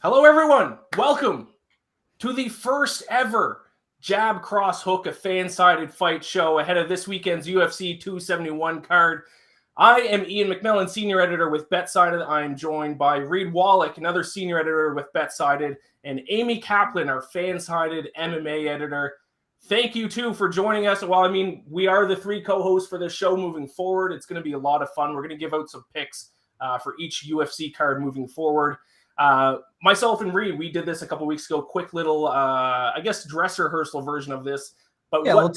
Hello, everyone. Welcome to the first ever Jab Cross Hook, a FanSided Fight Show ahead of this weekend's UFC 271 card. I am Iain MacMillan, senior editor with BetSided. I am joined by Reed Wallach, another senior editor with BetSided, and Amy Kaplan, our FanSided MMA editor. Thank you, too, for joining us. Well, we are the three co-hosts for this show moving forward. It's going to be a lot of fun. We're going to give out some picks for each UFC card moving forward. Myself and Reed, we did this a couple weeks ago. Quick little, dress rehearsal version of this. But yeah, a little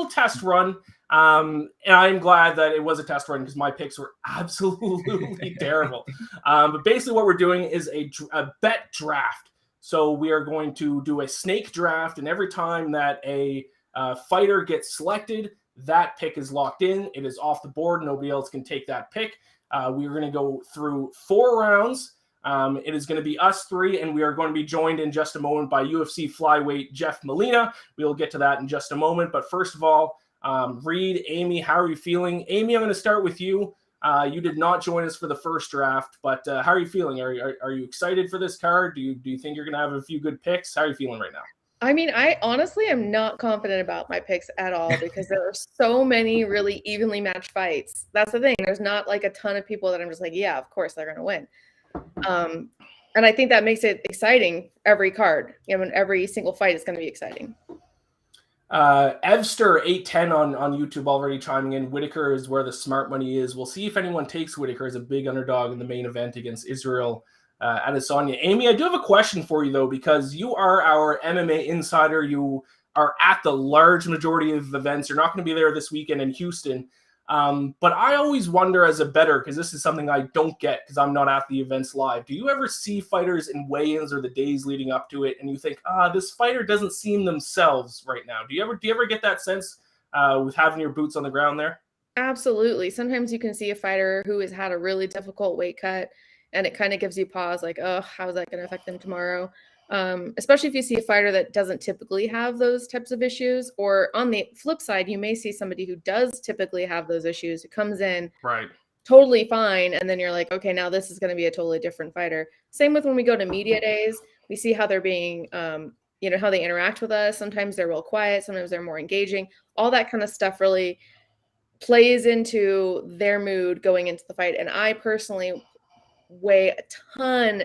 test run. And I'm glad that it was a test run because my picks were absolutely terrible. But basically what we're doing is a bet draft. So we are going to do a snake draft, and every time that a fighter gets selected, that pick is locked in. It is off the board. Nobody else can take that pick. We are going to go through 4 rounds. It is going to be us 3, and we are going to be joined in just a moment by UFC flyweight Jeff Molina. We will get to that in just a moment. But first of all, Reed, Amy, how are you feeling? Amy, I'm going to start with you. You did not join us for the first draft, but how are you feeling? Are you excited for this card? Do you think you're going to have a few good picks? How are you feeling right now? I honestly am not confident about my picks at all because there are so many really evenly matched fights. That's the thing. There's not like a ton of people that I'm just like, yeah, of course they're going to win. And I think that makes it exciting every card. Every single fight is going to be exciting. Evster810 on YouTube already chiming in. Whitaker is where the smart money is. We'll see if anyone takes Whitaker as a big underdog in the main event against Israel Adesanya. Amy, I do have a question for you, though, because you are our MMA insider. You are at the large majority of events. You're not going to be there this weekend in Houston. But I always wonder as a bettor, because this is something I don't get because I'm not at the events live. Do you ever see fighters in weigh-ins or the days leading up to it and you think, this fighter doesn't seem themselves right now? Do you ever get that sense with having your boots on the ground there? Absolutely. Sometimes you can see a fighter who has had a really difficult weight cut and it kind of gives you pause like, oh, how is that going to affect them tomorrow? Especially if you see a fighter that doesn't typically have those types of issues, or on the flip side, you may see somebody who does typically have those issues, who comes in right totally fine. And then you're like, okay, now this is going to be a totally different fighter. Same with when we go to media days, we see how they're being, how they interact with us. Sometimes they're real quiet. Sometimes they're more engaging. All that kind of stuff really plays into their mood going into the fight. And I personally weigh a ton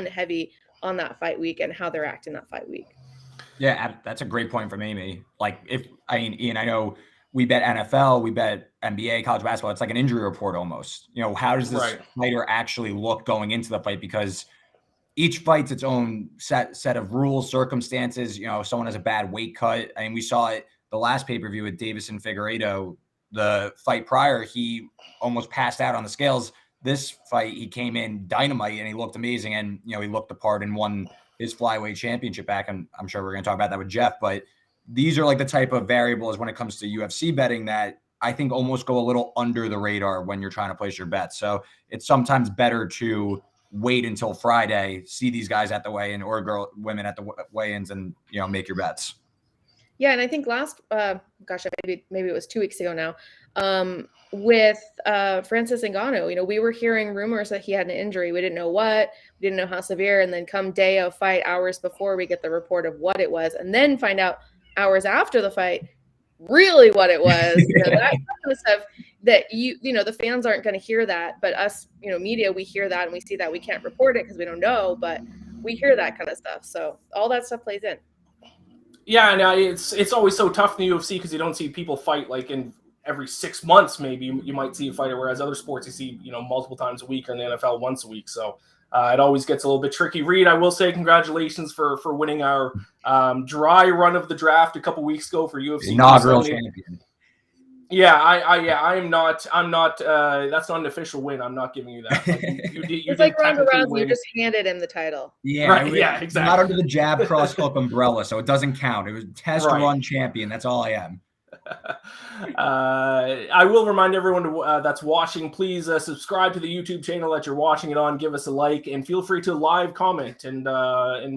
heavy on that fight week and how they're acting that fight week. Yeah, that's a great point from Amy. Iain, I know we bet NFL, we bet NBA, college basketball. It's like an injury report almost. How does this fighter actually look going into the fight? Because each fight's its own set of rules, circumstances. Someone has a bad weight cut. I mean, we saw it the last pay-per-view with Davis and Figueiredo. The fight prior, he almost passed out on the scales. This fight, he came in dynamite and he looked amazing. And, he looked the part and won his flyweight championship back. And I'm sure we're going to talk about that with Jeff. But these are like the type of variables when it comes to UFC betting that I think almost go a little under the radar when you're trying to place your bets. So it's sometimes better to wait until Friday, see these guys at the weigh-in or women at the weigh-ins and, make your bets. Yeah, and I think maybe it was 2 weeks ago now, with Francis Ngannou, we were hearing rumors that he had an injury. We didn't know what, we didn't know how severe, and then come day of fight, hours before, we get the report of what it was, and then find out hours after the fight really what it was. That kind of stuff that the fans aren't going to hear that, but us, media, we hear that and we see that. We can't report it because we don't know, but we hear that kind of stuff. So all that stuff plays in. Yeah, and it's always so tough in the UFC because you don't see people fight like in every 6 months. Maybe you might see a fighter, whereas other sports you see multiple times a week, or in the NFL once a week. So it always gets a little bit tricky. Reed, I will say congratulations for winning our dry run of the draft a couple weeks ago for UFC inaugural champion. Yeah, I'm not. That's not an official win. I'm not giving you that. It's like Ronda Rousey. You just handed him the title. Yeah, right, yeah, exactly. Not under the jab cross hook umbrella, so it doesn't count. It was test run champion. That's all I am. I will remind everyone that's watching, please subscribe to the YouTube channel that you're watching it on. Give us a like, and feel free to live comment, and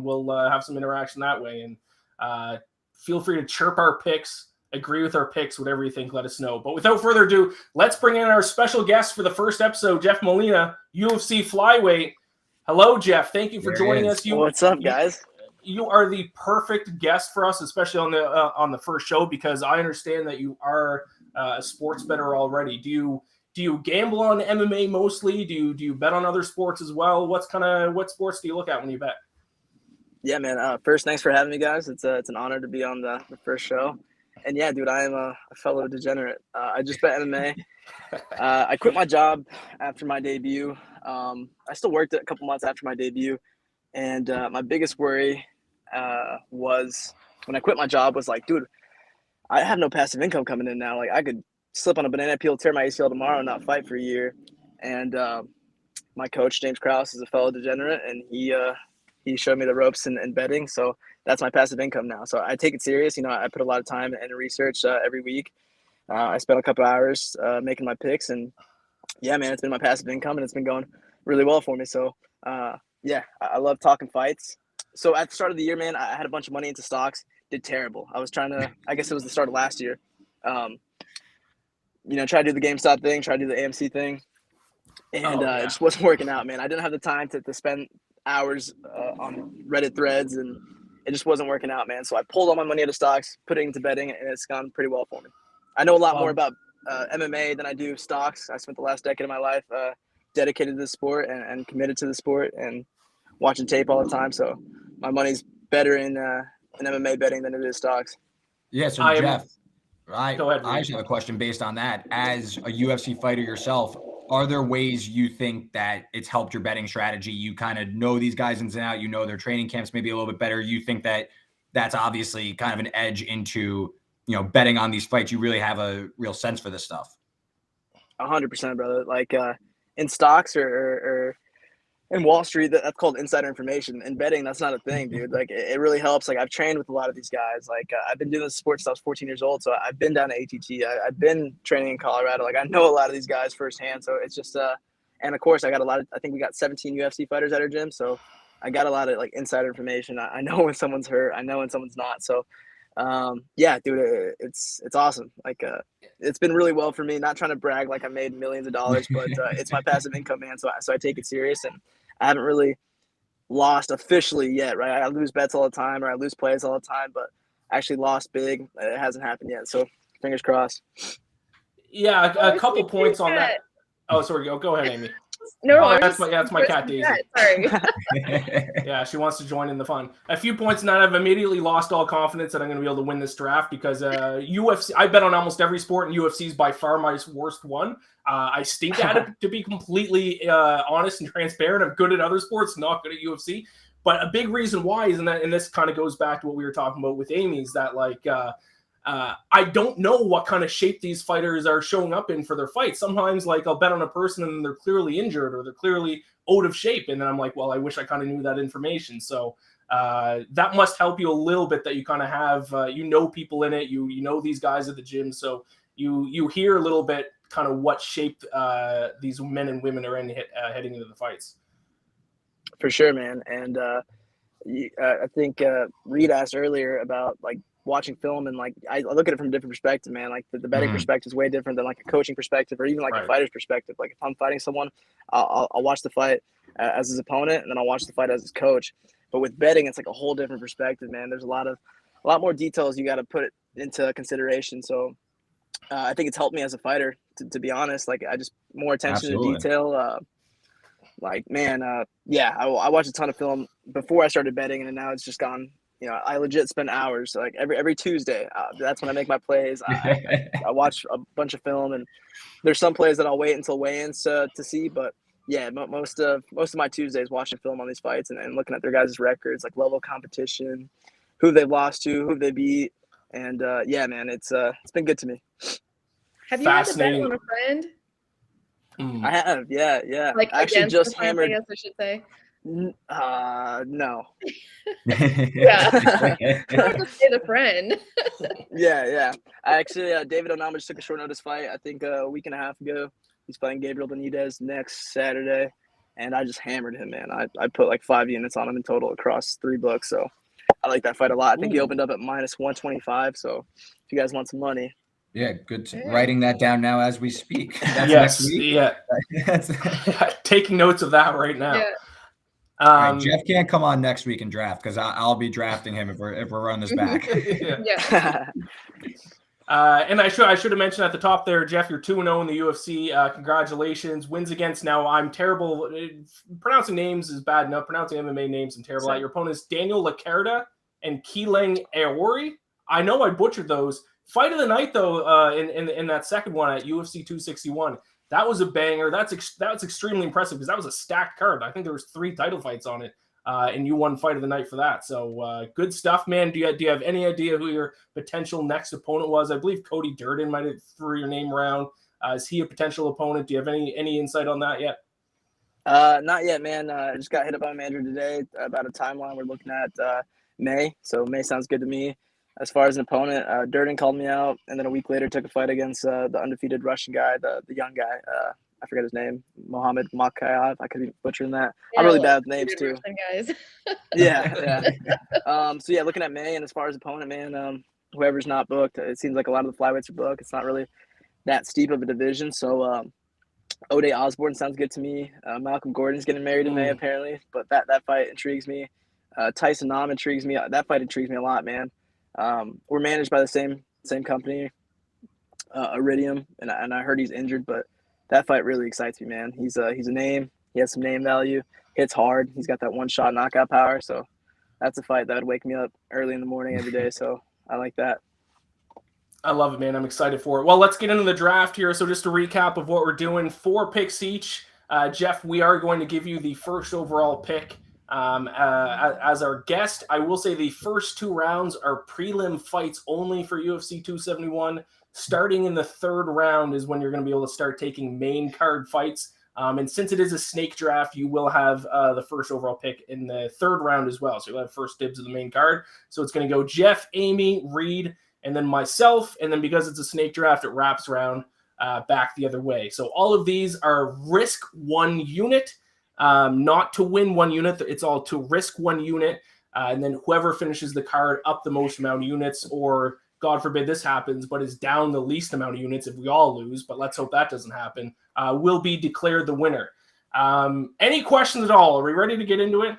we'll have some interaction that way. And feel free to chirp our picks. Agree with our picks, whatever you think, let us know. But without further ado, let's bring in our special guest for the first episode, Jeff Molina, UFC flyweight. Hello, Jeff. Thank you for joining us. What's up, guys? You are the perfect guest for us, especially on the first show, because I understand that you are a sports bettor already. Do you gamble on MMA mostly? Do you bet on other sports as well? What sports do you look at when you bet? Yeah, man. First, thanks for having me, guys. It's an honor to be on the first show. And yeah, dude, I am a fellow degenerate. I just bet MMA. I quit my job after my debut. I still worked a couple months after my debut, and my biggest worry was when I quit my job was like, dude, I have no passive income coming in now. Like, I could slip on a banana peel, tear my ACL tomorrow, and not fight for a year. And my coach, James Krause, is a fellow degenerate, and he showed me the ropes in betting. So that's my passive income now. So I take it serious. I put a lot of time and research every week. I spent a couple hours making my picks, and yeah, man, it's been my passive income, and it's been going really well for me. So yeah, I love talking fights. So at the start of the year, man, I had a bunch of money into stocks, did terrible. I was trying to, I guess it was the start of last year, try to do the GameStop thing, try to do the AMC thing. And it just wasn't working out, man. I didn't have the time to spend hours on Reddit threads, and it just wasn't working out, man. So I pulled all my money out of stocks, put it into betting, and it's gone pretty well for me. I know a lot more about MMA than I do stocks. I spent the last decade of my life dedicated to the sport and committed to the sport and watching tape all the time. So my money's better in MMA betting than it is stocks. Yeah, so Jeff, I actually have a question based on that. As a UFC fighter yourself, are there ways you think that it's helped your betting strategy? You kind of know these guys ins and out, their training camps maybe a little bit better. You think that that's obviously kind of an edge into, betting on these fights. You really have a real sense for this stuff. 100%, brother. Like in stocks or in Wall Street, that's called insider information. In betting, that's not a thing, dude. Like it really helps. Like I've trained with a lot of these guys. Like I've been doing this sport since I was 14 years old. So I've been down to ATT. I've been training in Colorado. Like I know a lot of these guys firsthand. So it's just and of course I got I think we got 17 UFC fighters at our gym. So I got a lot of like insider information. I know when someone's hurt. I know when someone's not. So yeah, dude, it's awesome. Like it's been really well for me. Not trying to brag like I made millions of dollars, but it's my passive income, man. So I take it serious, and I haven't really lost officially yet, right? I lose bets all the time, or I lose plays all the time, but actually lost big. It hasn't happened yet. So fingers crossed. Yeah, a couple points on that. Oh, sorry. Go ahead, Amy. No, that's my cat Daisy. Sorry. Yeah, she wants to join in the fun. A few points, and then I've immediately lost all confidence that I'm going to be able to win this draft because UFC. I bet on almost every sport, and UFC is by far my worst one. I stink at it, to be completely honest and transparent. I'm good at other sports, not good at UFC. But a big reason why is, and this kind of goes back to what we were talking about with Amy, is that I don't know what kind of shape these fighters are showing up in for their fights. Sometimes, I'll bet on a person and they're clearly injured or they're clearly out of shape. And then I'm like, well, I wish I kind of knew that information. So that must help you a little bit that you kind of have, people in it. You know these guys at the gym. So you hear a little bit kind of what shape these men and women are in heading into the fights. For sure, man. And I think Reed asked earlier about watching film, and I look at it from a different perspective, man. Like the betting perspective is way different than a coaching perspective or even a fighter's perspective. Like if I'm fighting someone, I'll watch the fight as his opponent, and then I'll watch the fight as his coach. But with betting, it's a whole different perspective, man. There's a lot more details you got to put into consideration. So I think it's helped me as a fighter, to be honest. I just more attention to detail. Yeah, I watched a ton of film before I started betting, and now it's just gone. I legit spend hours, every Tuesday. That's when I make my plays. I watch a bunch of film, and there's some plays that I'll wait until weigh-ins to see. But yeah, most of my Tuesdays watching film on these fights and looking at their guys' records, level of competition, who they've lost to, who they beat, and yeah, man, it's been good to me. Have you had to bet on a friend? I have, yeah. I actually just hammered. I guess I should say. No. Yeah. I'll just say the friend. Yeah. I actually, David Onama just took a short notice fight, I think a week and a half ago. He's playing Gabriel Benitez next Saturday, and I just hammered him, man. I put 5 units on him in total across 3 books, so I like that fight a lot. I think he opened up at -125, so if you guys want some money. Yeah, good. Writing that down now as we speak. That's yes, next week. Yeah. Taking notes of that right now. Yeah. All right, Jeff can't come on next week and draft because I'll be drafting him if we're running this back. Yeah. And I should have mentioned at the top there, Jeff, you're 2-0 in the UFC. Congratulations. Wins against, now I'm terrible. Pronouncing names is bad enough. Pronouncing MMA names I'm terrible at. Your opponents, Daniel Lacerda and Keeling Aori. I know I butchered those. Fight of the night, though, in that second one at UFC 261. That was a banger. That's extremely impressive because that was a stacked card. I think there was 3 title fights on it, and you won fight of the night for that. So good stuff, man. Do you have any idea who your potential next opponent was? I believe Cody Durden might have threw your name around. Is he a potential opponent? Do you have any insight on that yet? Not yet, man. I just got hit up by my manager today about a timeline. We're looking at May, so May sounds good to me. As far as an opponent, Durden called me out, and then a week later took a fight against the undefeated Russian guy, the young guy. I forget his name, Mohammed Makayev. I could be butchering that. Yeah, I'm really bad with names too. Russian guys. Yeah. So yeah, looking at May, and as far as opponent, man, whoever's not booked, it seems like a lot of the flyweights are booked. It's not really that steep of a division. So Ode Osborne sounds good to me. Malcolm Gordon's getting married in May apparently, but that fight intrigues me. Tyson Nam intrigues me. That fight intrigues me a lot, man. We're managed by the same company, Iridium, and I heard he's injured, but that fight really excites me, man. He's a name. He has some name value. Hits hard. He's got that one-shot knockout power. So that's a fight that would wake me up early in the morning every day. So I like that. I love it, man. I'm excited for it. Well, let's get into the draft here. So just a recap of what we're doing, 4 picks each. Jeff, we are going to give you the first overall pick as our guest. I will say the first 2 rounds are prelim fights only for UFC 271. Starting in the 3rd round is when you're going to be able to start taking main card fights. And since it is a snake draft, you will have the first overall pick in the 3rd round as well. So you'll have first dibs of the main card. So it's going to go Jeff, Amy, Reed, and then myself. And then because it's a snake draft, it wraps around back the other way. So all of these are risk 1 unit, not to win 1 unit. It's all to risk 1 unit. And then whoever finishes the card up the most amount of units, or God forbid this happens, but is down the least amount of units if we all lose, but let's hope that doesn't happen, will be declared the winner. Any questions at all? Are we ready to get into it?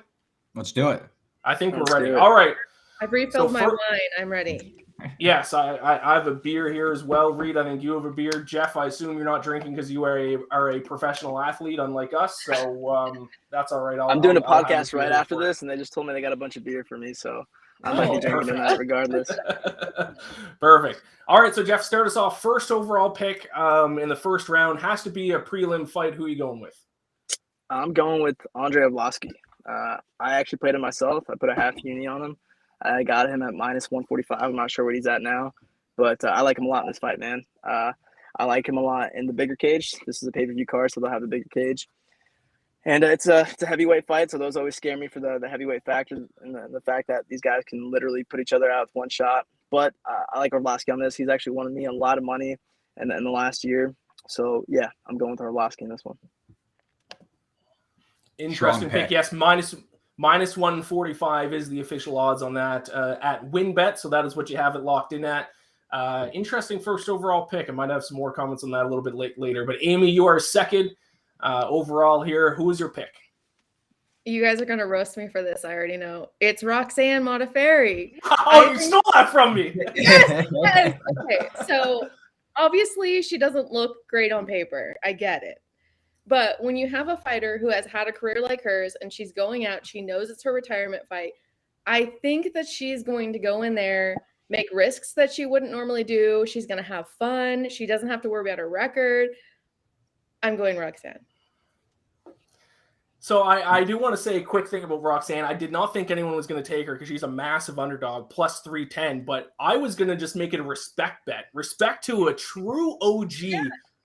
Let's do it. I think we're ready. All right. I've refilled my wine. I'm ready. Yes, I have a beer here as well. Reed, I think you have a beer. Jeff, I assume you're not drinking because you are a professional athlete, unlike us. So that's all right. I'm doing a podcast right after this, and they just told me they got a bunch of beer for me, so I might be drinking tonight regardless. Perfect. All right, so Jeff, start us off. First overall pick in the 1st round has to be a prelim fight. Who are you going with? I'm going with Andre Arlovski. I actually played him myself. I put a half uni on him. I got him at -145. I'm not sure what he's at now, but I like him a lot in this fight, man. I like him a lot in the bigger cage. This is a pay-per-view card, so they'll have the bigger cage. And it's a heavyweight fight, so those always scare me for the heavyweight factor and the fact that these guys can literally put each other out with 1 shot. But I like Arlovski on this. He's actually won me a lot of money in the last year. So, yeah, I'm going with Arlovski in this one. Interesting pick. Yes, -145 is the official odds on that at WinBet. So that is what you have it locked in at. Interesting first overall pick. I might have some more comments on that a little bit later. But Amy, you are 2nd overall here. Who is your pick? You guys are going to roast me for this. I already know. It's Roxanne Modafferi. Oh, you stole that from me. Yes. Okay, so obviously she doesn't look great on paper. I get it. But when you have a fighter who has had a career like hers and she's going out, she knows it's her retirement fight, I think that she's going to go in there, make risks that she wouldn't normally do. She's going to have fun. She doesn't have to worry about her record. I'm going Roxanne. So I do want to say a quick thing about Roxanne. I did not think anyone was going to take her because she's a massive underdog, +310. But I was going to just make it a respect bet. Respect to a true OG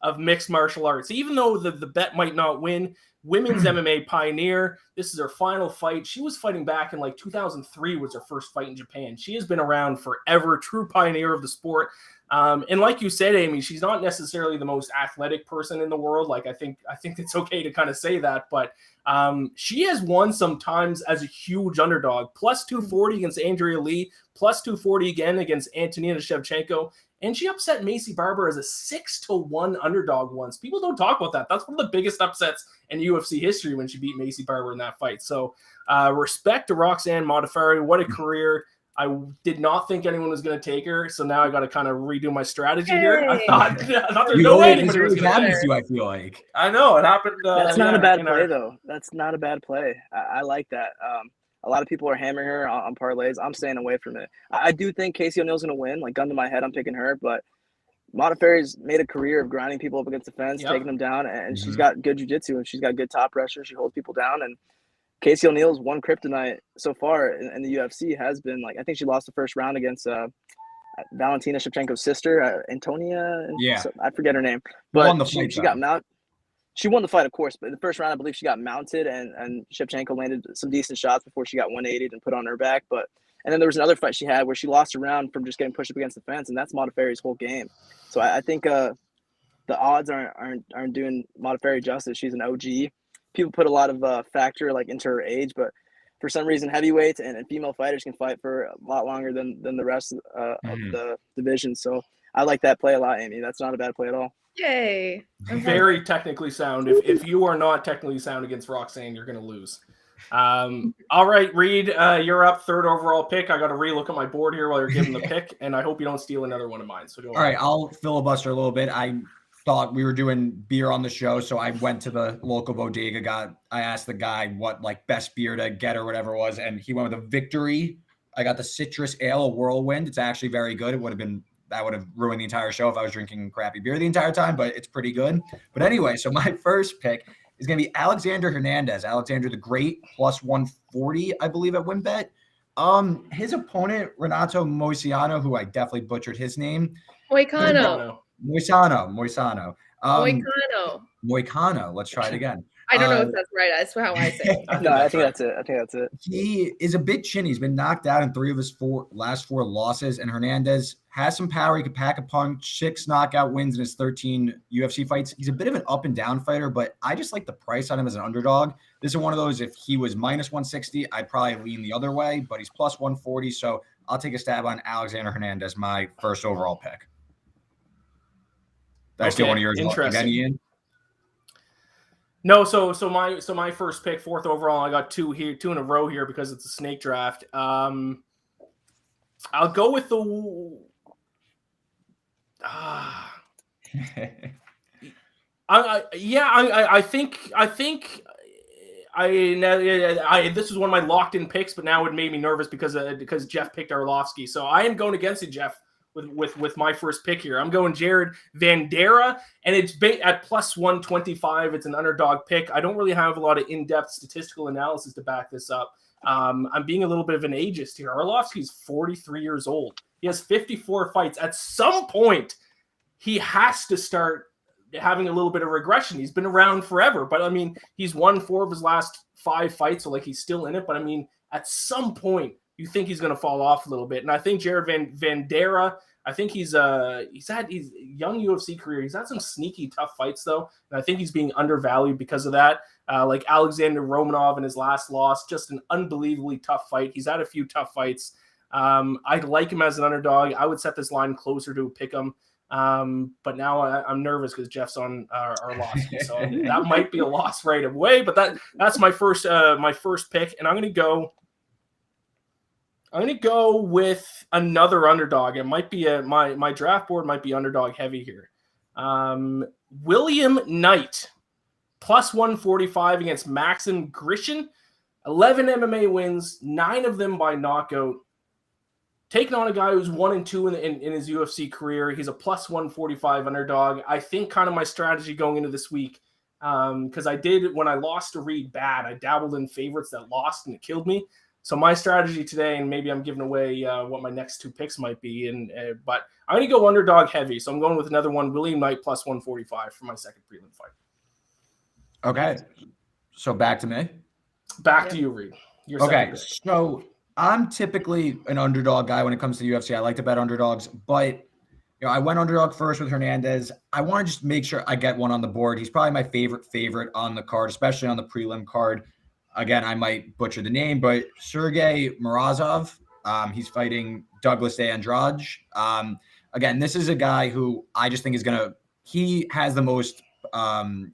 of mixed martial arts. Even though the bet might not win, women's MMA pioneer. This is her final fight. She was fighting back in like 2003 was her first fight in Japan. She has been around forever. True pioneer of the sport. And like you said, Amy, she's not necessarily the most athletic person in the world. Like I think it's okay to kind of say that, but she has won sometimes as a huge underdog, plus 240 against Andrea Lee, plus 240 again against Antonina Shevchenko. And she upset Macy Barber as a 6-1 underdog once. People don't talk about that. That's one of the biggest upsets in UFC history when she beat Macy Barber in that fight. So respect to Roxanne Modafferi. What a career. I did not think anyone was going to take her, so now I got to kind of redo my strategy here. I thought there's no way anybody was going to take her. I feel like. I know it happened. That's not a bad play, though. That's not a bad play. I like that. A lot of people are hammering her on parlays. I'm staying away from it. I do think Casey O'Neill's going to win. Like, gun to my head, I'm picking her. But Modafferi's made a career of grinding people up against the fence, taking them down, and she's got good jiu-jitsu, and she's got good top pressure. She holds people down, and Casey O'Neill's one kryptonite so far in the UFC has been, like, I think she lost the first round against Valentina Shevchenko's sister, Antonia. I forget her name. But she got mounted. She won the fight, of course, but in the first round, I believe she got mounted, and Shevchenko landed some decent shots before she got 180'd and put on her back. And then there was another fight she had where she lost a round from just getting pushed up against the fence, and that's Modafferi's whole game. So I think the odds aren't doing Modafferi justice. She's an OG. People put a lot of factor like into her age, but for some reason, heavyweights and female fighters can fight for a lot longer than the rest of the division. So I like that play a lot, Amy. That's not a bad play at all. Yay! Very technically sound. If you are not technically sound against Roxanne, you're going to lose. All right, Reed, you're up, third overall pick. I got to relook at my board here while you're giving the pick, and I hope you don't steal another one of mine. So go all right, I'll filibuster a little bit. I thought we were doing beer on the show, so I went to the local bodega. I asked the guy what like best beer to get or whatever it was, and he went with a Victory. I got the citrus ale, a Whirlwind. It's actually very good. That would have ruined the entire show if I was drinking crappy beer the entire time, but it's pretty good. But anyway, so my first pick is going to be Alexander Hernandez. Alexander the Great, plus 140, I believe, at WinBet. His opponent, Renato Moicano, who I definitely butchered his name. Moicano. Moicano. Let's try it again. I don't know if that's right. That's how I say it. No, I think that's it. He is a bit chinny. He's been knocked out in 3 of his last 4 losses, and Hernandez has some power. He can pack a punch, 6 knockout wins in his 13 UFC fights. He's a bit of an up and down fighter, but I just like the price on him as an underdog. This is one of those, if he was minus 160, I'd probably lean the other way, but he's plus 140, so I'll take a stab on Alexander Hernandez, my first overall pick. Did I steal one of yours again, Ian? No, so my first pick, fourth overall, I got 2 in a row here because it's a snake draft. I'll go with the I think this was one of my locked in picks, but now it made me nervous because Jeff picked Arlovsky. So I am going against you, Jeff, with my first pick here. I'm going Jared Vanderaa, and it's at plus 125. It's an underdog pick. I don't really have a lot of in-depth statistical analysis to back this up. I'm being a little bit of an ageist here. Arlovsky's 43 years old. He has 54 fights. At some point, he has to start having a little bit of regression. He's been around forever, but I mean, he's won 4 of his last 5 fights, so like he's still in it. But I mean, at some point, you think he's going to fall off a little bit. And I think Jared Vanderaa, I think he's had his young UFC career. He's had some sneaky tough fights though, and I think he's being undervalued because of that. Like Alexander Romanov in his last loss, just an unbelievably tough fight. He's had a few tough fights. I like him as an underdog. I would set this line closer to pick him. But now I'm nervous because Jeff's on our loss, so that might be a loss right away. But that's my first pick, and I'm gonna go with another underdog. It might be my draft board might be underdog heavy here. William Knight, plus 145 against Maxim Grishin, 11 MMA wins, 9 of them by knockout. Taking on a guy who's 1-2 in his UFC career. He's a plus 145 underdog. I think kind of my strategy going into this week, because I did, when I lost to Reed bad, I dabbled in favorites that lost and it killed me. So my strategy today, and maybe I'm giving away what my next 2 picks might be, but I'm going to go underdog heavy. So I'm going with another one, William Knight plus 145 for my second prelim fight. Okay. So back to me. Back to you, Reed. Okay. So I'm typically an underdog guy when it comes to the UFC. I like to bet underdogs, but I went underdog first with Hernandez. I want to just make sure I get one on the board. He's probably my favorite on the card, especially on the prelim card. Again, I might butcher the name, but Sergey Marazov. He's fighting Douglas De Andrade. Again, this is a guy who I just think he has the most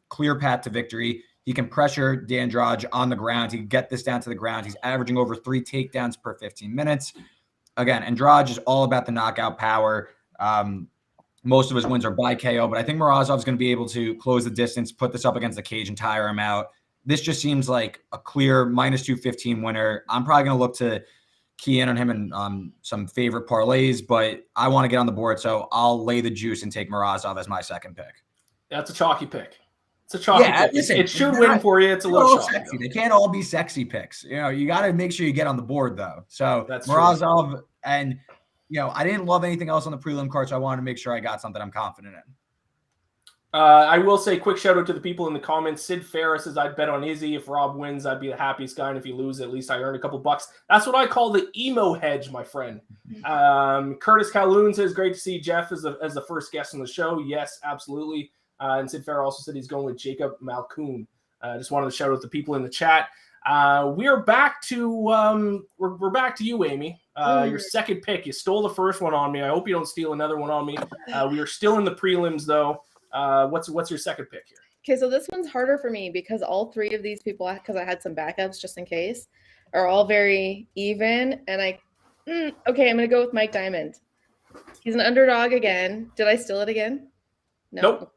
clear path to victory. He can pressure De Andrade on the ground. He can get this down to the ground. He's averaging over 3 takedowns per 15 minutes. Again, Andrade is all about the knockout power. Most of his wins are by KO, but I think Marazov is going to be able to close the distance, put this up against the cage and tire him out. This just seems like a clear -215 winner. I'm probably going to look to key in on him and some favorite parlays, but I want to get on the board, so I'll lay the juice and take Marazov as my second pick. That's a chalky pick. It's a chalky pick. Listen, it should win for you. It's a little chalky. Sexy. They can't all be sexy picks. You got to make sure you get on the board, though. So that's Marazov true. And I didn't love anything else on the prelim card, so I wanted to make sure I got something I'm confident in. I will say quick shout out to the people in the comments. Sid Farris says, I'd bet on Izzy. If Rob wins, I'd be the happiest guy. And if you lose, at least I earned a couple bucks. That's what I call the emo hedge, my friend. Curtis Calhoun says, great to see Jeff as the first guest on the show. Yes, absolutely. And Sid Farris also said he's going with Jacob Malkoon. Just wanted to shout out the people in the chat. We are back to we're back to you, Amy. Your second pick. You stole the first one on me. I hope you don't steal another one on me. We are still in the prelims, though. What's your second pick here? Okay, so this one's harder for me because all three of these people, because I had some backups just in case, are all very even. And okay, I'm gonna go with Mike Diamond. He's an underdog again. Did I steal it again? No. Nope.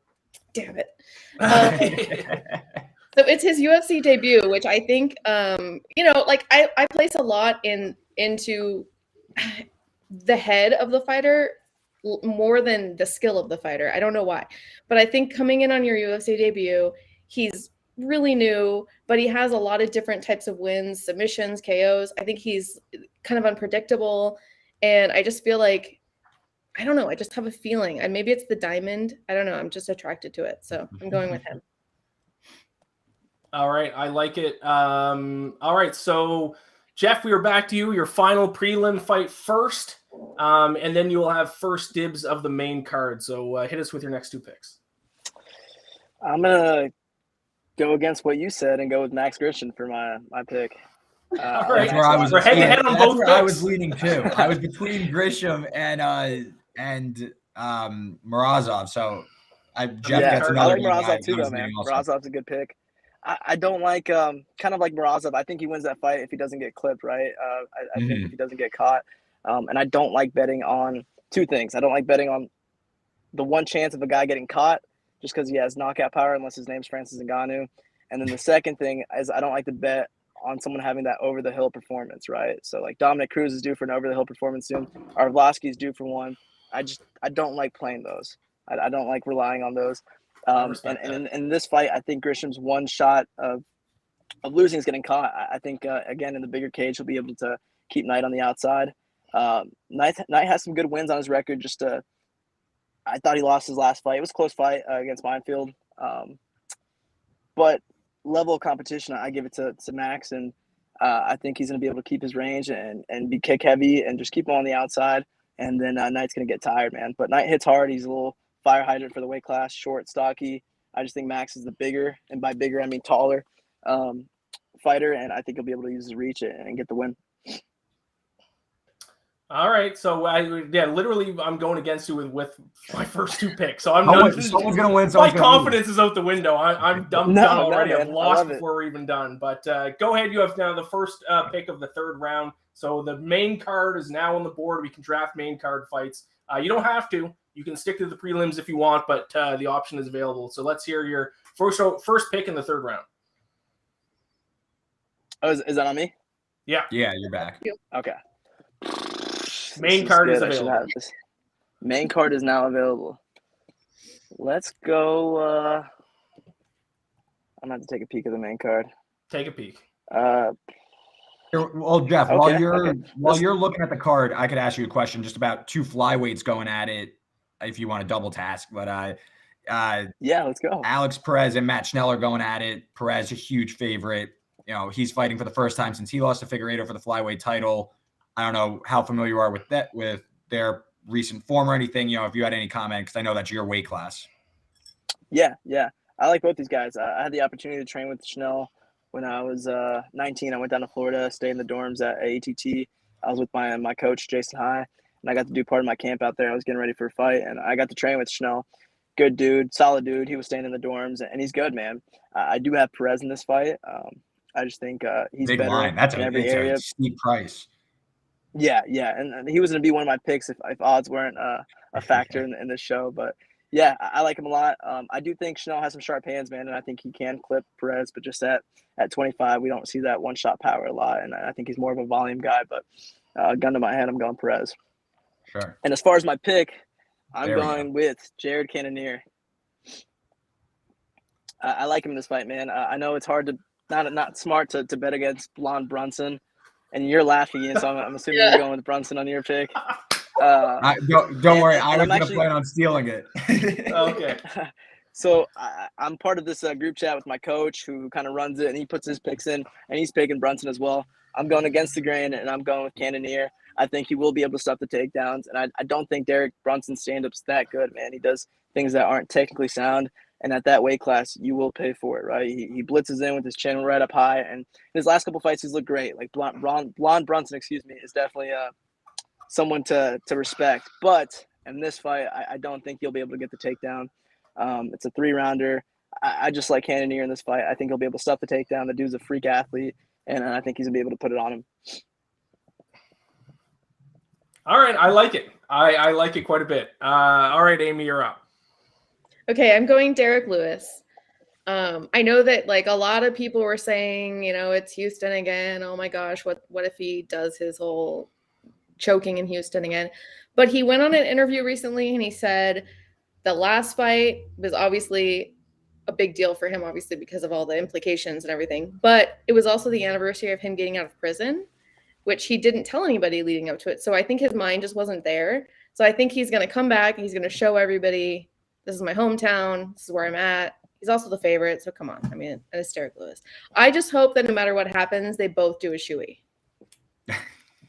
Damn it. So it's his UFC debut, which I think, I place a lot into the head of the fighter more than the skill of the fighter. I don't know why, but I think coming in on your UFC debut, he's really new, but he has a lot of different types of wins, submissions, KOs. I think he's kind of unpredictable, and I just feel like, I don't know, I just have a feeling, and maybe it's the diamond. I don't know. I'm just attracted to it, so I'm going with him. All right, I like it. All right, so Jeff, we are back to you. Your final prelim fight first. And then you will have first dibs of the main card. So hit us with your next two picks. I'm going to go against what you said and go with Max Grisham for my pick. All right. That's where I was. We're head-to-head on both picks. I was leaning too. I was between Grisham and Marazov. So Jeff gets another. I like Marazov too, though, man. Marazov's a good pick. I don't like kind of like Marazov. I think he wins that fight if he doesn't get clipped, right? I think if he doesn't get caught. And I don't like betting on two things. I don't like betting on the one chance of a guy getting caught just because he has knockout power unless his name's Francis Ngannou. And then the second thing is I don't like to bet on someone having that over-the-hill performance, right? So like Dominic Cruz is due for an over-the-hill performance soon. Arlovsky's due for one. I don't like playing those. I don't like relying on those. And in this fight, I think Grisham's one shot of losing is getting caught. I think, again, in the bigger cage, he'll be able to keep Knight on the outside. Knight has some good wins on his record. I thought he lost his last fight. It was a close fight against Minefield. But level of competition, I give it to Max. And I think he's going to be able to keep his range and be kick heavy and just keep him on the outside. And then Knight's going to get tired, man. But Knight hits hard. He's a little fire hydrant for the weight class, short, stocky. I just think Max is the bigger, and by bigger, I mean taller, fighter. And I think he'll be able to use his reach and get the win. All right, so literally, I'm going against you with my first two picks. So I'm done. Someone's gonna win. My confidence is out the window. I'm done already. Man. I've lost before we're even done. But go ahead. You have now the first pick of the third round. So the main card is now on the board. We can draft main card fights. You don't have to. You can stick to the prelims if you want, but the option is available. So let's hear your first pick in the third round. Oh, is that on me? Yeah. Yeah, you're back. Okay. Main card is available. Main card is now available. Let's go. I'm gonna have to take a peek at the main card. Take a peek. Well, Jeff, while you're looking at the card, I could ask you a question just about two flyweights going at it, if you want to double task. But yeah, let's go. Alex Perez and Matt Schneller going at it. Perez a huge favorite. He's fighting for the first time since he lost to Figueiredo for the flyweight title. I don't know how familiar you are with their recent form or anything, if you had any comment, because I know that's your weight class. Yeah. I like both these guys. I had the opportunity to train with Schneller when I was 19. I went down to Florida, stayed in the dorms at ATT. I was with my coach, Jason High, and I got to do part of my camp out there. I was getting ready for a fight, and I got to train with Schneller. Good dude, solid dude. He was staying in the dorms, and he's good, man. I do have Perez in this fight. I just think he's big better line. That's in every area. A steep price. Yeah, and he was going to be one of my picks if odds weren't a factor in this show. But, yeah, I like him a lot. I do think Schneller has some sharp hands, man, and I think he can clip Perez. But just at 25, we don't see that one-shot power a lot, and I think he's more of a volume guy. But gun to my head, I'm going Perez. Sure. And as far as my pick, I'm going with Jared Cannonier. I like him in this fight, man. I know it's hard to not smart to bet against blonde Brunson, and you're laughing, Ian, so I'm assuming you're going with Brunson on your pick. Don't worry, I was going to plan on stealing it. Okay. So I'm part of this group chat with my coach who kind of runs it, and he puts his picks in, and he's picking Brunson as well. I'm going against the grain, and I'm going with Cannonier. I think he will be able to stop the takedowns, and I don't think Derrick Brunson's stand-up's that good, man. He does things that aren't technically sound, and at that weight class, you will pay for it, right? He blitzes in with his chin right up high, and in his last couple fights, he's looked great. Like blonde Brunson, is definitely someone to respect. But in this fight, I don't think he'll be able to get the takedown. It's a 3-rounder. I just like Cannonier in this fight. I think he'll be able to stop the takedown. The dude's a freak athlete, and I think he's going to be able to put it on him. All right, I like it. I like it quite a bit. All right, Amy, you're up. Okay, I'm going Derrick Lewis. I know that like a lot of people were saying, it's Houston again. Oh my gosh, what if he does his whole choking in Houston again? But he went on an interview recently and he said the last fight was obviously a big deal for him, obviously because of all the implications and everything. But it was also the anniversary of him getting out of prison, which he didn't tell anybody leading up to it. So I think his mind just wasn't there. So I think he's going to come back and he's going to show everybody, this is my hometown. This is where I'm at. He's also the favorite. So come on. I mean, it's Derrick Lewis. I just hope that no matter what happens, they both do a shoey.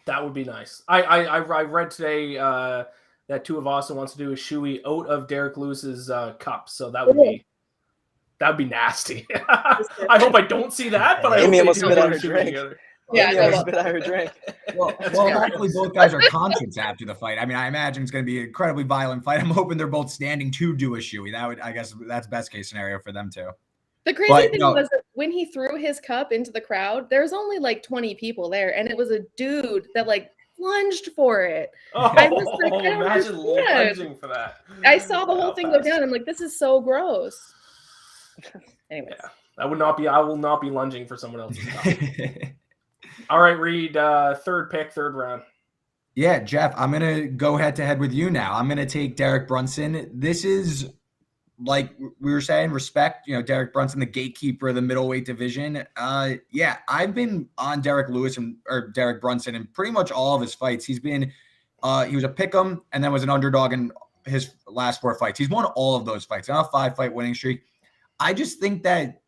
That would be nice. I read today that Tuivasa wants to do a shoey out of Derrick Lewis's cup. So that would be nasty. I hope I don't see that, but I hope almost they spit do out a her shoey drink. together. Yeah, spit out her drink. Well, hopefully both guys are conscious after the fight. I mean, I imagine it's going to be an incredibly violent fight. I'm hoping they're both standing to do a shoey. I guess that's best case scenario for them too. The crazy thing was that when he threw his cup into the crowd, there's only like 20 people there, and it was a dude that like lunged for it. Imagine lunging for that. I saw the whole thing go down. I'm like, this is so gross. Anyways. Yeah, I will not be lunging for someone else's cup. All right, Reed, third pick, third round. Yeah, Jeff, I'm going to go head-to-head with you now. I'm going to take Derrick Brunson. This is, like we were saying, respect, Derrick Brunson, the gatekeeper of the middleweight division. Yeah, I've been on Derrick Brunson in pretty much all of his fights. He's been, he was a pick'em and then was an underdog in his last 4 fights. He's won all of those fights. On a 5-fight winning streak. I just think that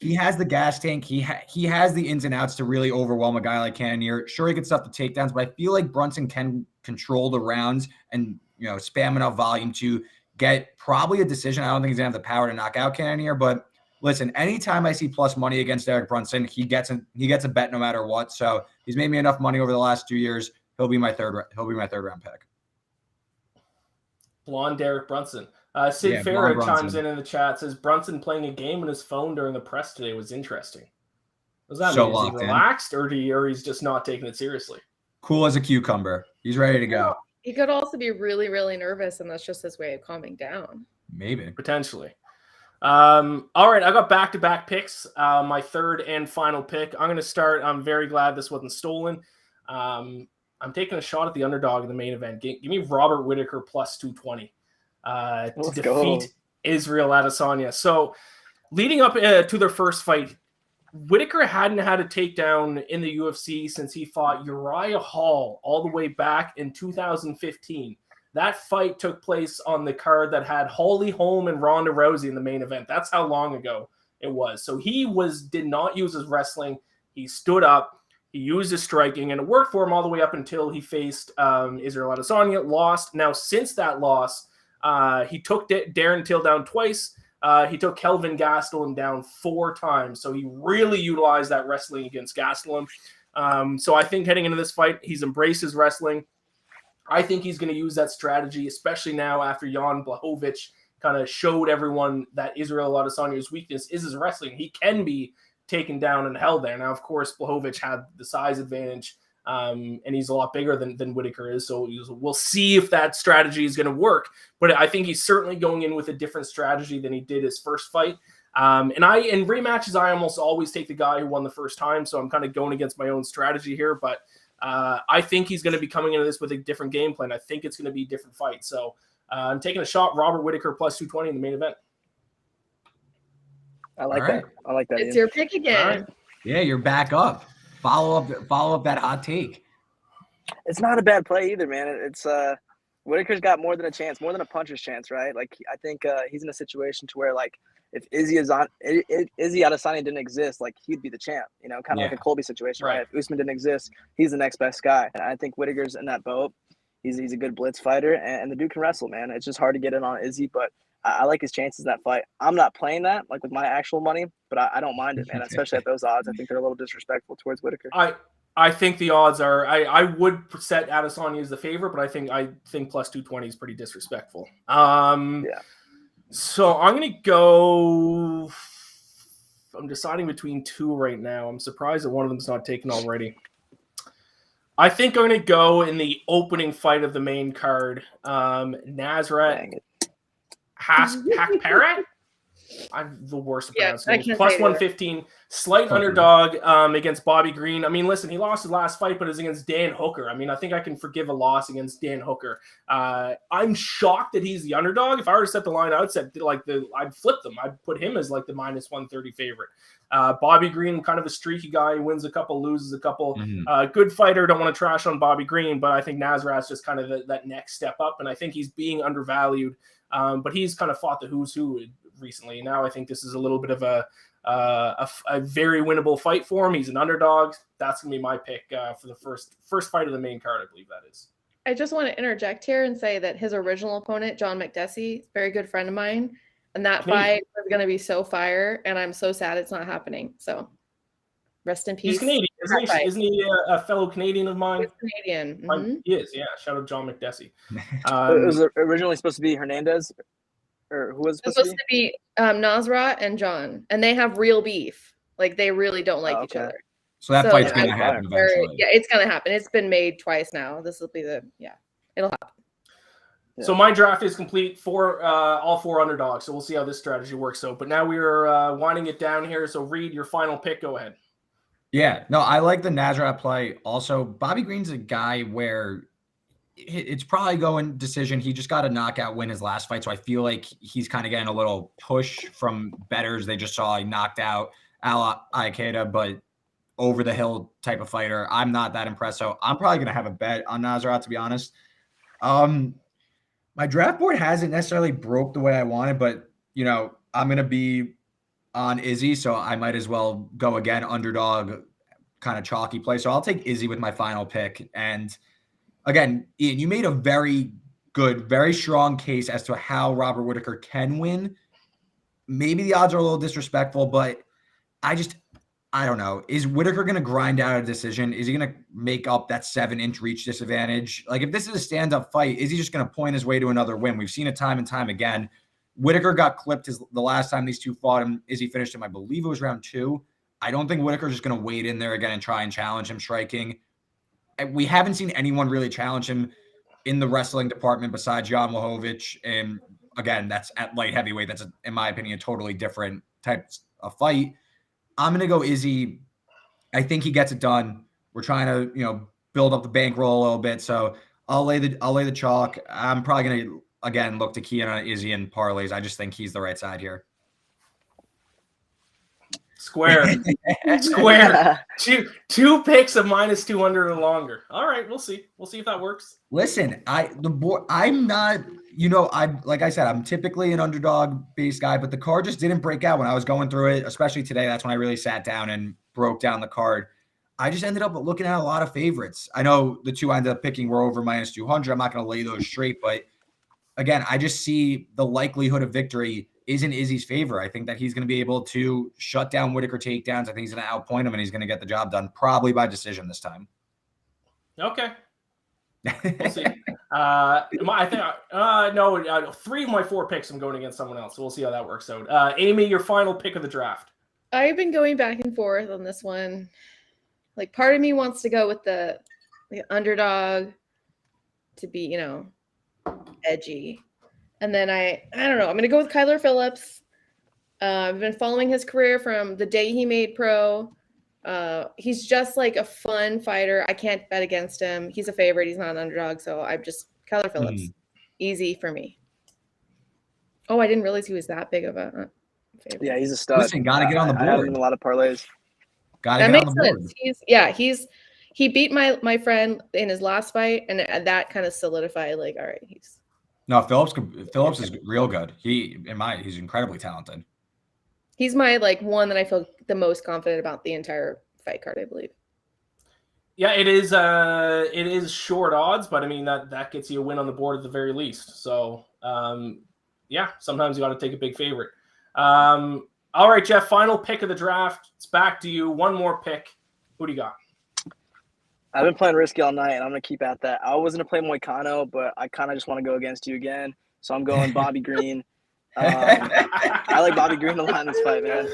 he has the gas tank. He has the ins and outs to really overwhelm a guy like Cannonier. Sure, he can stuff the takedowns, but I feel like Brunson can control the rounds and spam enough volume to get probably a decision. I don't think he's gonna have the power to knock out Cannonier, but listen, anytime I see plus money against Derrick Brunson, he gets a bet no matter what. So he's made me enough money over the last 2 years. He'll be my third round pick. Blonde Derrick Brunson. Sid Farah chimes in the chat, says Brunson playing a game on his phone during the press today was interesting. What does that mean? Is he relaxed or he's just not taking it seriously? Cool as a cucumber. He's ready to go. He could also be really, really nervous, and that's just his way of calming down. Maybe. Potentially. All right, I got back-to-back picks. My third and final pick. I'm going to start. I'm very glad this wasn't stolen. I'm taking a shot at the underdog in the main event. Give me Robert Whittaker plus 220. To defeat Israel Adesanya. So leading up to their first fight, Whittaker hadn't had a takedown in the UFC since he fought Uriah Hall all the way back in 2015. That fight took place on the card that had Holly Holm and Ronda Rousey in the main event. That's how long ago it was. So he did not use his wrestling. He stood up. He used his striking, and it worked for him all the way up until he faced Israel Adesanya, lost. Now, since that loss, he took Darren Till down twice. He took Kelvin Gastelum down 4 times. So he really utilized that wrestling against Gastelum. So I think heading into this fight, he's embraced his wrestling. I think he's going to use that strategy, especially now after Jan Blachowicz kind of showed everyone that Israel Adesanya's weakness is his wrestling. He can be taken down and held there. Now, of course, Blachowicz had the size advantage, and he's a lot bigger than Whittaker is. So we'll see if that strategy is going to work. But I think he's certainly going in with a different strategy than he did his first fight. In rematches, I almost always take the guy who won the first time. So I'm kind of going against my own strategy here. But I think he's going to be coming into this with a different game plan. I think it's going to be a different fight. So I'm taking a shot, Robert Whittaker plus 220 in the main event. I like that. I like that. It's your pick again. Right. Yeah, you're back up. Follow up that hot take. It's not a bad play either, man. It's Whittaker's got more than a chance, more than a puncher's chance, right? Like I think he's in a situation to where like if Izzy Adesanya didn't exist, like he'd be the champ, you know, kind of like a Colby situation, right? If Usman didn't exist, he's the next best guy. And I think Whittaker's in that boat. He's a good blitz fighter, and the dude can wrestle, man. It's just hard to get in on Izzy, but I like his chances in that fight. I'm not playing that like with my actual money, but I don't mind it, man. Especially at those odds, I think they're a little disrespectful towards Whittaker. I think the odds are. I would set Adesanya as the favorite, but I think plus 220 is pretty disrespectful. So I'm gonna go. I'm deciding between 2 right now. I'm surprised that one of them's not taken already. I think I'm going to go in the opening fight of the main card. Nazrat Hakparat? I'm the worst at pronouncing. Plus 115, slight underdog against Bobby Green. I mean, listen, he lost his last fight, but it was against Dan Hooker. I mean, I think I can forgive a loss against Dan Hooker. I'm shocked that he's the underdog. If I were to set the line, I'd flip them. I'd put him as like the minus 130 favorite. Bobby Green, kind of a streaky guy. He wins a couple, loses a couple. Good fighter. Don't want to trash on Bobby Green, but I think Nazrat's just kind of that next step up, and I think he's being undervalued. But he's kind of fought the who's who recently. Now I think this is a little bit of a very winnable fight for him. He's an underdog. That's gonna be my pick for the first fight of the main card. I believe that is. I just want to interject here and say that his original opponent, John McDessie, very good friend of mine, and that fight was going to be so fire, and I'm so sad it's not happening. So rest in peace. He's Canadian, isn't he a fellow Canadian of mine? He's Canadian. Mm-hmm. He is, yeah. Shout out John McDessie. It was originally supposed to be Hernandez, or who was it supposed to be? Nasrat and John, and they have real beef. Like they really don't like each other. So that fight's going to happen eventually. Yeah, it's going to happen. It's been made twice now. This will be it'll happen. Yeah. So my draft is complete for all 4 underdogs. So we'll see how this strategy works. But now we're winding it down here. So Reed, your final pick. Go ahead. Yeah, no, I like the Nazrat play. Also, Bobby Green's a guy where it's probably going decision. He just got a knockout win his last fight. So I feel like he's kind of getting a little push from bettors. They just saw he knocked out Al Aikeda, but over the hill type of fighter. I'm not that impressed. So I'm probably going to have a bet on Nazrat, to be honest. My draft board hasn't necessarily broke the way I wanted, but you know, I'm going to be on Izzy. So I might as well go again, underdog kind of chalky play. So I'll take Izzy with my final pick. And again, Ian, you made a very good, very strong case as to how Robert Whittaker can win. Maybe the odds are a little disrespectful, but I don't know. Is Whittaker going to grind out a decision? Is he going to make up that 7-inch reach disadvantage? Like, if this is a stand-up fight, is he just going to point his way to another win? We've seen it time and time again. Whittaker got clipped the last time these two fought him. Izzy finished him, I believe it was round 2. I don't think Whittaker's just going to wade in there again and try and challenge him striking. We haven't seen anyone really challenge him in the wrestling department besides Jan Blachowicz. And again, that's at light heavyweight. That's, in my opinion, a totally different type of fight. I'm going to go Izzy. I think he gets it done. We're trying to, build up the bankroll a little bit. So I'll lay the chalk. I'm probably going to, again, look to key in on Izzy and parlays. I just think he's the right side here. Square. Two picks of minus 200 or longer. All right, we'll see. We'll see if that works. Listen, I'm not, like I said, I'm typically an underdog based guy, but the card just didn't break out when I was going through it, especially today. That's when I really sat down and broke down the card. I just ended up looking at a lot of favorites. I know the two I ended up picking were over -200. I'm not going to lay those straight, but again, I just see the likelihood of victory is in Izzy's favor. I think that he's going to be able to shut down Whitaker takedowns. I think he's going to outpoint him, and he's going to get the job done, probably by decision this time. Okay. We'll see. I think no, 3 of my 4 picks I'm going against someone else, so we'll see how that works out. Amy, your final pick of the draft. I've been going back and forth on this one. Like, part of me wants to go with the underdog to be, edgy. And then I don't know. I'm going to go with Kyler Phillips. I've been following his career from the day he made pro. He's just like a fun fighter. I can't bet against him. He's a favorite. He's not an underdog. So I'm just Kyler Phillips. Easy for me. Oh, I didn't realize he was that big of a favorite. Yeah, he's a stud. Listen, got to get on the I have him board. in a lot of parlays. Got to get on the board. He beat my friend in his last fight, and that kind of solidified, like, all right, No, Phillips is real good. He's incredibly talented. He's my one that I feel the most confident about the entire fight card, I believe. Yeah, it is short odds, but I mean that gets you a win on the board at the very least. So yeah, sometimes you got to take a big favorite. All right, Jeff, final pick of the draft. It's back to you. One more pick. Who do you got? I've been playing risky all night, and I'm going to keep at that. I was going to play Moicano, but I kind of just want to go against you again. So I'm going Bobby Green. I like Bobby Green a lot in this fight, man.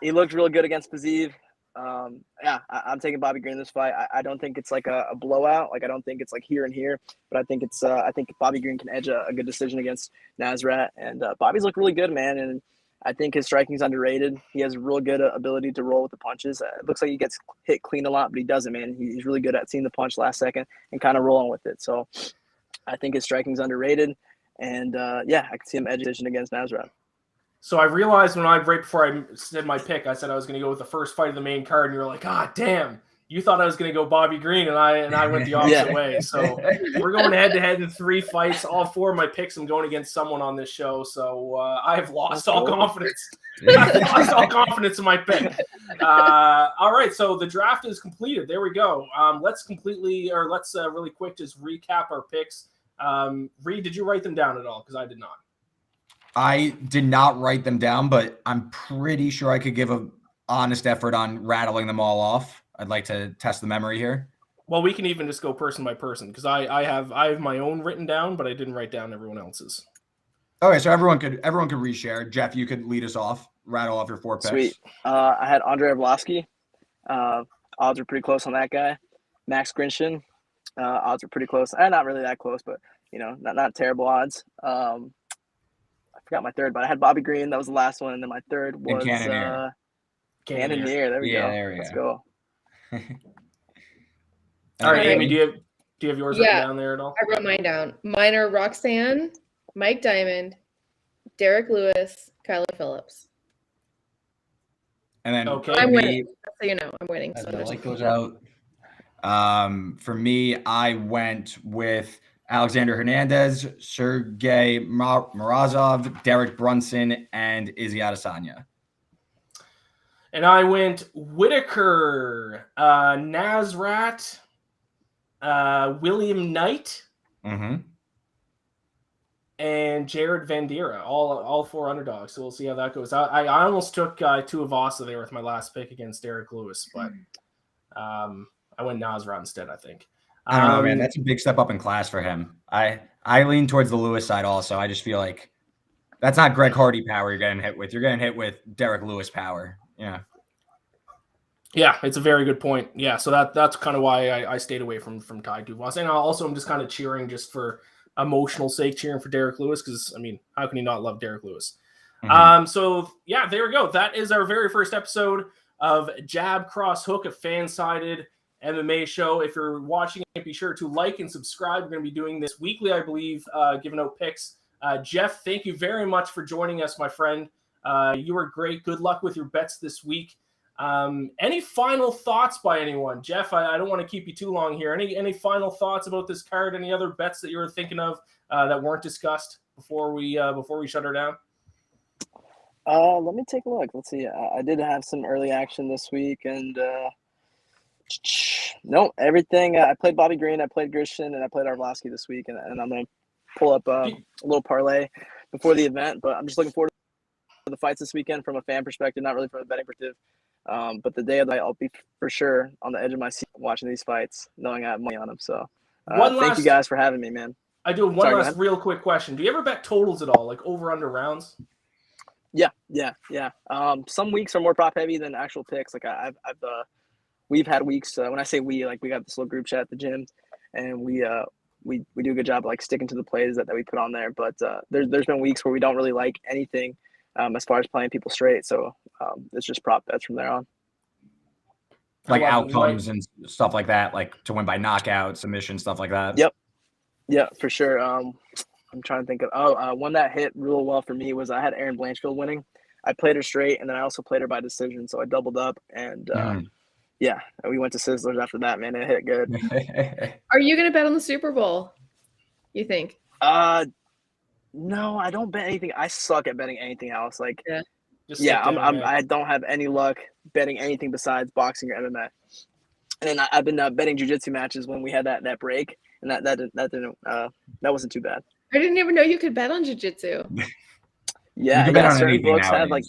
He looked real good against Paziv. Yeah, I'm taking Bobby Green in this fight. I don't think it's like a blowout. Like, I don't think it's like here and here, but I think I think Bobby Green can edge a good decision against Nasrat. And Bobby's looked really good, man. And I think his striking's underrated. He has a real good ability to roll with the punches. It looks like he gets hit clean a lot, but he doesn't, man. He's really good at seeing the punch last second and kind of rolling with it. So I think his striking's underrated. And yeah, I can see him edge decision against Nasrat. So I realized right before I said my pick, I said I was going to go with the first fight of the main card, and you're like, "Ah, damn! You thought I was going to go Bobby Green, and I went the opposite way." So we're going head to head in 3 fights. All 4 of my picks, I'm going against someone on this show. So I've lost all confidence. I've lost all confidence in my pick. All right, so the draft is completed. There we go. Let's really quick just recap our picks. Reed, did you write them down at all? Because I did not. I did not write them down, but I'm pretty sure I could give an honest effort on rattling them all off. I'd like to test the memory here. Well, we can even just go person by person because I have my own written down, but I didn't write down everyone else's. Okay, so everyone could reshare. Jeff, you could lead us off. Rattle off your 4 picks. Sweet. I had Andrei Arlovski. Odds were pretty close on that guy. Max Grinshin. Odds were pretty close. Not really that close, but not terrible odds. I forgot my third, but I had Bobby Green. That was the last one, and then my third was Cannonier. Cannonier. There we go. There we Let's go. All right, Amy, do you have yours written down there at all? I wrote mine down. Mine are Roxanne, Mike Diamond, Derrick Lewis, Kyler Phillips. And then I'm winning. So I'm winning. So the light goes out. For me, I went with Alexander Hernandez, Sergey Marazov, Derek Brunson, and Izzy Adesanya. And I went Whitaker, Nasrat, William Knight, and Jared Vandera, all 4 underdogs. So we'll see how that goes. I almost took Tuivasa there with my last pick against Derrick Lewis, but I went Nasrat instead, I think. I don't know, man. That's a big step up in class for him. I lean towards the Lewis side also. I just feel like that's not Greg Hardy power you're getting hit with. You're getting hit with Derrick Lewis power. Yeah. Yeah, it's a very good point. Yeah, so that's kind of why I stayed away from Tai Tuivasa. And also I'm just kind of cheering just for emotional sake, cheering for Derrick Lewis, because, I mean, how can you not love Derrick Lewis? So, yeah, there we go. That is our very first episode of Jab Cross Hook, a fan-sided MMA show. If you're watching it, be sure to like and subscribe. We're going to be doing this weekly, I believe, giving out picks. Jeff, thank you very much for joining us, my friend. You were great. Good luck with your bets this week. Any final thoughts by anyone? Jeff, I don't want to keep you too long here. Any final thoughts about this card? Any other bets that you were thinking of that weren't discussed before we shut her down? Let me take a look. Let's see. I did have some early action this week, and No, everything. I played Bobby Green, I played Grisham, and I played Arlovsky this week, and I'm going to pull up a little parlay before the event. But I'm just looking forward to the fights this weekend from a fan perspective, not really from a betting perspective. But the day of the fight, I'll be for sure on the edge of my seat watching these fights, knowing I have money on them. So thank you guys for having me, man. I do one last real quick question. Do you ever bet totals at all, like over under rounds? Yeah. Some weeks are more prop heavy than actual picks. Like we've had weeks when I say we, like we got this little group chat at the gym, and we do a good job like sticking to the plays that we put on there. But there's been weeks where we don't really like anything as far as playing people straight. So it's just prop bets from there on. Like outcomes and stuff like that, like to win by knockout, submission, stuff like that. Yep. Yeah, for sure. I'm trying to think of one that hit real well for me was I had Erin Blanchfield winning. I played her straight, and then I also played her by decision, so I doubled up, and yeah, we went to Sizzlers after that. Man, it hit good. Are you gonna bet on the Super Bowl? You think? No, I don't bet anything. I suck at betting anything else. Like, Yeah, I don't have any luck betting anything besides boxing or MMA. And then I've been betting jiu-jitsu matches when we had that break, and that wasn't too bad. I didn't even know you could bet on jiu-jitsu. Yeah, bet on certain books nowadays. have like,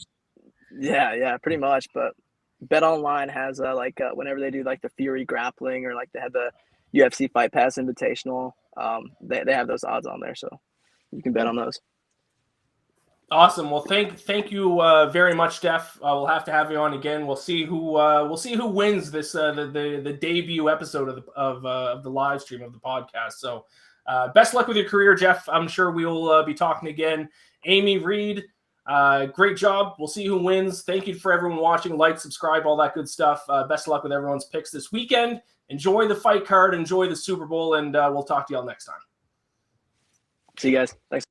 yeah, pretty much. But Bet Online has whenever they do like the Fury grappling or like they have the UFC Fight Pass Invitational, they have those odds on there, so you can bet on those. Awesome. Well, thank you very much, Jeff. We'll have to have you on again. We'll see who wins this the debut episode of the live stream of the podcast. So, best luck with your career, Jeff. I'm sure we'll be talking again. Amy, Reed, great job. We'll see who wins. Thank you for everyone watching. Like, subscribe, all that good stuff. Best of luck with everyone's picks this weekend. Enjoy the fight card. Enjoy the Super Bowl, and we'll talk to y'all next time. See you guys. Thanks.